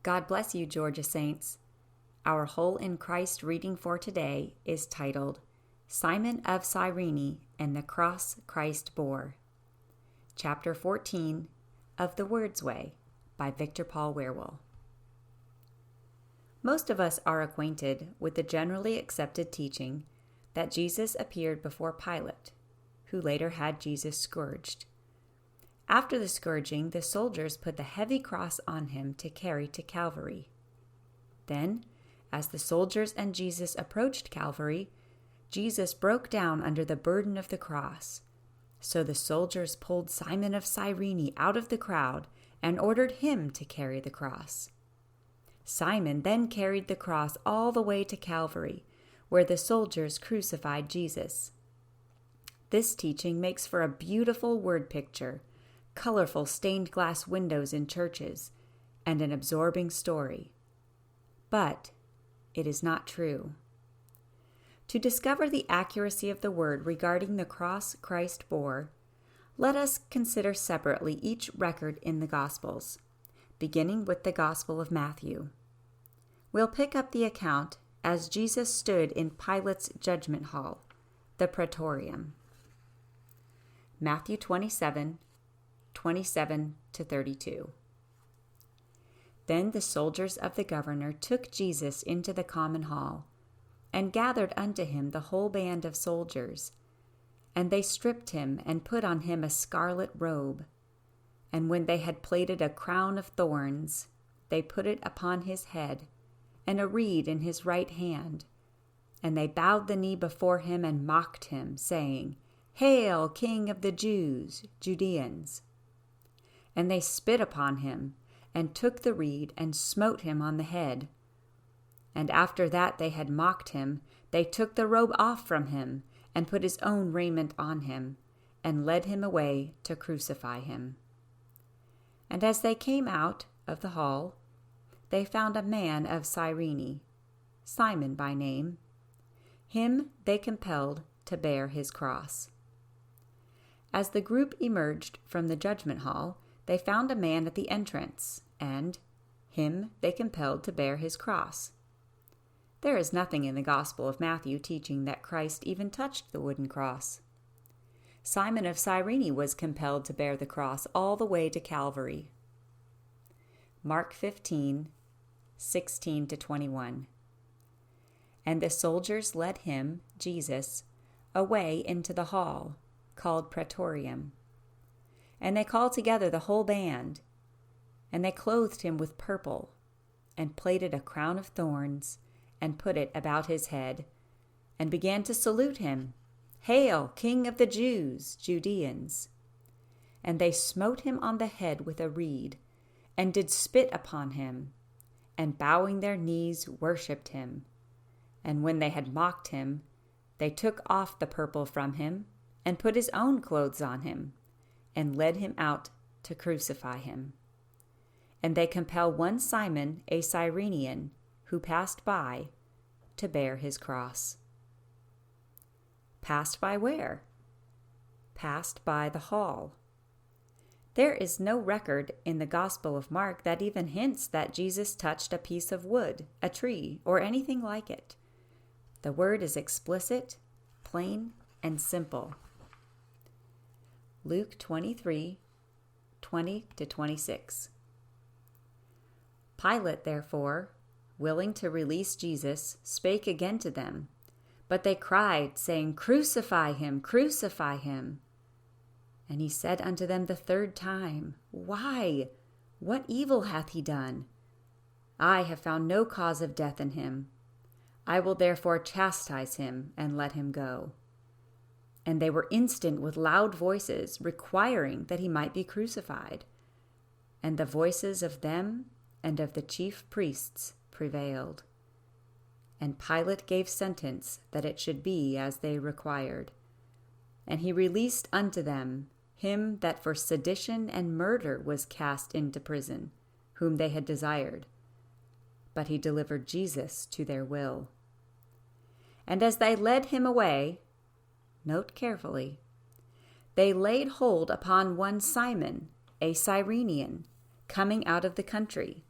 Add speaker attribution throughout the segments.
Speaker 1: God bless you, Georgia Saints. Our Whole in Christ reading for today is titled, Simon of Cyrene and the Cross Christ Bore. Chapter 14 of The Word's Way by Victor Paul Wierwille. Most of us are acquainted with the generally accepted teaching that Jesus appeared before Pilate, who later had Jesus scourged. After the scourging, the soldiers put the heavy cross on him to carry to Calvary. Then, as the soldiers and Jesus approached Calvary, Jesus broke down under the burden of the cross. So the soldiers pulled Simon of Cyrene out of the crowd and ordered him to carry the cross. Simon then carried the cross all the way to Calvary, where the soldiers crucified Jesus. This teaching makes for a beautiful word picture, colorful stained glass windows in churches, and an absorbing story. But it is not true. To discover the accuracy of the word regarding the cross Christ bore, let us consider separately each record in the Gospels, beginning with the Gospel of Matthew. We'll pick up the account as Jesus stood in Pilate's judgment hall, the Praetorium. Matthew 27:27-32. Then the soldiers of the governor took Jesus into the common hall, and gathered unto him the whole band of soldiers. And they stripped him, and put on him a scarlet robe. And when they had plaited a crown of thorns, they put it upon his head, and a reed in his right hand. And they bowed the knee before him, and mocked him, saying, Hail, King of the Jews, Judeans! And they spit upon him, and took the reed, and smote him on the head. And after that they had mocked him, they took the robe off from him, and put his own raiment on him, and led him away to crucify him. And as they came out of the hall, they found a man of Cyrene, Simon by name. Him they compelled to bear his cross. As the group emerged from the judgment hall, they found a man at the entrance, and him they compelled to bear his cross. There is nothing in the Gospel of Matthew teaching that Christ even touched the wooden cross. Simon of Cyrene was compelled to bear the cross all the way to Calvary. Mark 15:16-21. And the soldiers led him, Jesus, away into the hall, called Praetorium. And they called together the whole band, and they clothed him with purple, and plaited a crown of thorns, and put it about his head, and began to salute him, Hail, King of the Jews, Judeans! And they smote him on the head with a reed, and did spit upon him, and bowing their knees worshipped him. And when they had mocked him, they took off the purple from him, and put his own clothes on him, and led him out to crucify him. And they compel one Simon, a Cyrenian, who passed by, to bear his cross. Passed by where? Passed by the hall. There is no record in the Gospel of Mark that even hints that Jesus touched a piece of wood, a tree, or anything like it. The word is explicit, plain, and simple. Luke 23:20-26. Pilate, therefore, willing to release Jesus, spake again to them. But they cried, saying, Crucify him, crucify him. And he said unto them the third time, Why? What evil hath he done? I have found no cause of death in him. I will therefore chastise him, and let him go. And they were instant with loud voices, requiring that he might be crucified. And the voices of them and of the chief priests prevailed. And Pilate gave sentence that it should be as they required. And he released unto them him that for sedition and murder was cast into prison, whom they had desired. But he delivered Jesus to their will. And as they led him away, note carefully, they laid hold upon one Simon, a Cyrenian, coming out of the country,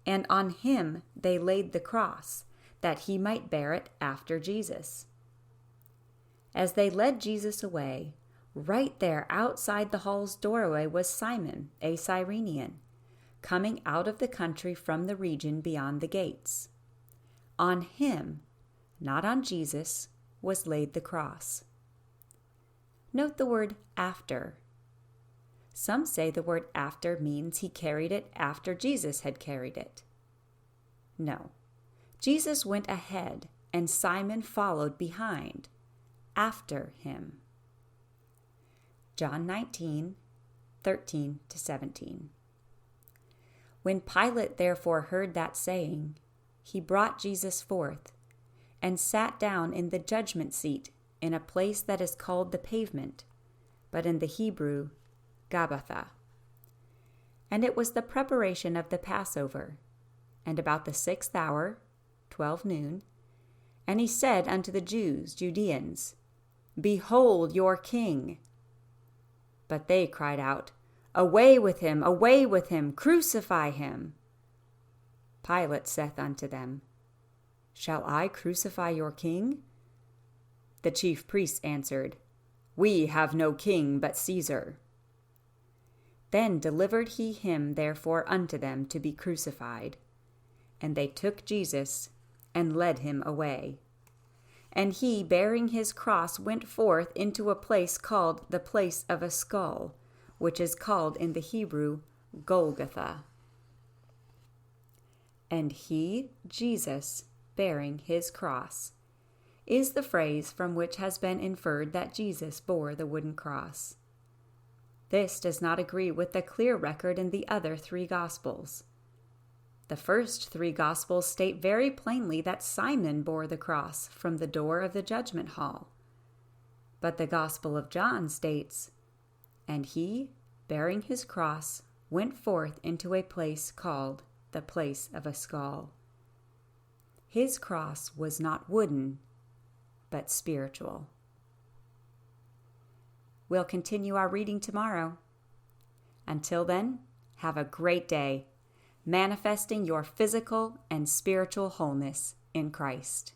Speaker 1: and on him they laid the cross, that he might bear it after Jesus. As they led Jesus away, right there outside the hall's doorway was Simon, a Cyrenian, coming out of the country from the region beyond the gates. On him, not on Jesus, was laid the cross. Note the word after. Some say the word after means he carried it after Jesus had carried it. No, Jesus went ahead and Simon followed behind, after him. John 19:13-17. When Pilate therefore heard that saying, he brought Jesus forth, and sat down in the judgment seat in a place that is called the Pavement, but in the Hebrew, Gabbatha. And it was the preparation of the Passover, and about the 6th hour, 12 noon, and he said unto the Judeans, Behold your king. But they cried out, Away with him, crucify him. Pilate saith unto them, Shall I crucify your king? The chief priests answered, We have no king but Caesar. Then delivered he him therefore unto them to be crucified. And they took Jesus, and led him away. And he, bearing his cross, went forth into a place called the place of a skull, which is called in the Hebrew Golgotha. And he, Jesus, bearing his cross, is the phrase from which has been inferred that Jesus bore the wooden cross. This does not agree with the clear record in the other 3 Gospels. The first 3 Gospels state very plainly that Simon bore the cross from the door of the judgment hall. But the Gospel of John states, And he, bearing his cross, went forth into a place called the place of a skull. His cross was not wooden, but spiritual. We'll continue our reading tomorrow. Until then, have a great day, manifesting your physical and spiritual wholeness in Christ.